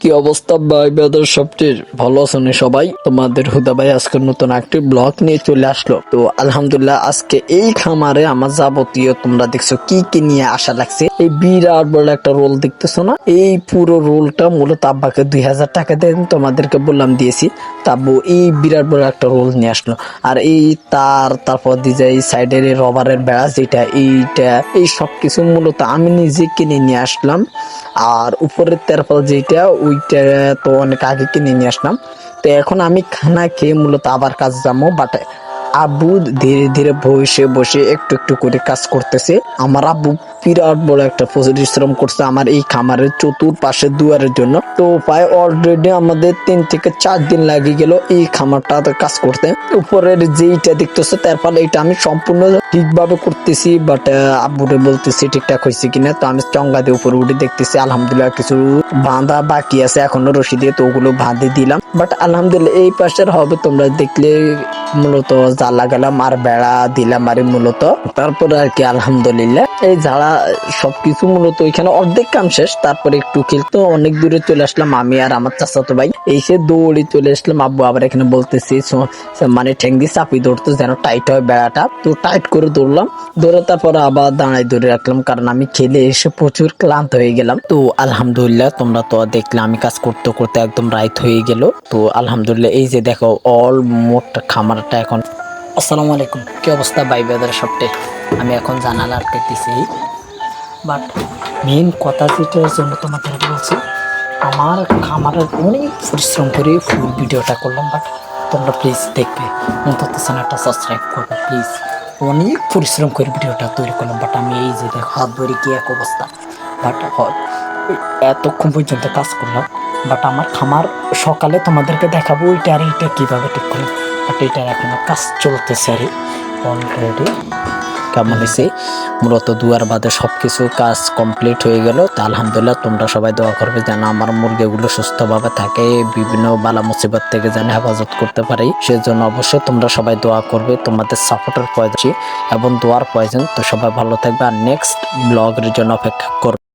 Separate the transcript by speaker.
Speaker 1: কি অবস্থা ভাই ব্রাদার সবটির ভালো আছেন সবাই? তোমাদের হুদা ভাই আজকে নতুন একটি ব্লগ নিয়ে চলে আসলো। তো আলহামদুলিল্লাহ আজকে এই খামারে আমার যাবতীয় তোমরা দেখছো কি কি নিয়ে আসা লাগছে। এই বিরাট বড় একটা রোল দেখতেছো না, এই পুরো রোলটা মূলত আব্বাকে 2000 টাকা দেন তোমাদেরকে বললাম দিয়েছি। তাব্বু এই বিরাট বড় একটা রোল নিয়ে আসলো। আর এই তারপর দিয়ে এই সাইডের রবারের বেড়া যেটা এইটা এই সব কিছু মূলত আমি নিজে কিনে নিয়ে আসলাম। আর উপরের তেরপাল যেটা ওইটা তো অনেক আগে কিনে নিয়ে আসলাম। তো এখন আমি খানা খেয়ে মূলত আবার কাজ যাবো, বাট আব্বু ধীরে ধীরে বসে বসে একটু একটু করে কাজ করতেছে। আমার আব্বু বিরাট বড় একটা পরিশ্রম করছে আমার এই খামারের চতুর্পাশে দুয়ারের জন্য। তো প্রায় অলরেডি আমাদের 3 থেকে 4 দিন লাগে গেল এই খামারটা কাজ করতে। উপরের যেইটা দেখতেছো তারপর এইটা আমি সম্পূর্ণ ঠিকভাবে করতেছি, বাট আব্বুরে বলতেছি ঠিকঠাক হয়েছে কিনা। তো আমি চঙ্গা দিয়ে উপরে উঠে দেখতেছি আলহামদুলিল্লাহ কিছু বাঁধা বাকি আছে এখনো রশি দিয়ে, তো ওগুলো বাঁধে দিলাম। বাট আলহামদুলিল্লাহ এই পাশের হবে তোমরা দেখলে মূলত জ্বালা গেলাম আর বেড়া দিলাম আর মূলত তারপরে আর কি আলহামদুলিল্লাহ এই ঝাড়া সবকিছু মূলত ওইখানে অর্ধেক কাম শেষ। তারপরে একটু খেলতো অনেক দূরে চলে আসলাম আমি আর আমার চাচাতো ভাই, এসে দৌড়ে চলে আসলাম। আব্বু আবার এখানে বলতেছি মানে ঠ্যাং দিয়ে চাপি ধরতো যেন টাইট হয় বেড়াটা। তো টাইট করে দৌড়লাম, দৌড়ে তারপরে আবার দাঁড়ায় ধরে রাখলাম কারণ আমি খেলে এসে প্রচুর ক্লান্ত হয়ে গেলাম। তো আলহামদুলিল্লাহ তোমরা তো দেখলে আমি কাজ করতে করতে একদম রাইত হয়ে গেল। তো আলহামদুলিল্লাহ এই যে দেখো অল মোট খামারটা এখন। আসসালামু আলাইকুম, কি অবস্থা ভাই ব্রাদার সবটাই? আমি এখন জানালা আটকাইতেছি, বাট মেন কথা যেটার জন্য তোমাদের বলছি, আমার খামারের অনেক পরিশ্রম করে ফুল ভিডিওটা করলাম। বাট তোমরা প্লিজ দেখবে, অন্তত চ্যানেলটা সাবস্ক্রাইব করবে প্লিজ। অনেক পরিশ্রম করে ভিডিওটা তৈরি করলাম, বাট আমি এই যে দেখো হাত ধরে কি এক অবস্থা। বাট এতক্ষণ পর্যন্ত কাজ করলাম, বাট আমার খামার সকালে তোমাদেরকে দেখাবো ওইটা আর এইটা কীভাবে ঠিক করলাম। বাট এইটার এখনো কাজ চলতেছে আর অলরেডি কেমন হয়েছে। মূলত দুয়ার বাদে সবকিছু কাজ কমপ্লিট হয়ে গেল। তো আলহামদুলিল্লাহ তোমরা সবাই দোয়া করবে যেন আমার মুরগিগুলো সুস্থভাবে থাকে, বিভিন্ন বালা মুসিবত থেকে যেন হেফাজত করতে পারি, সেজন্য অবশ্যই তোমরা সবাই দোয়া করবে। তোমাদের সাপোর্টের প্রয়োজন এবং দোয়ার প্রয়োজন। তো সবাই ভালো থাকবে আর নেক্সট ব্লগের জন্য অপেক্ষা করবে।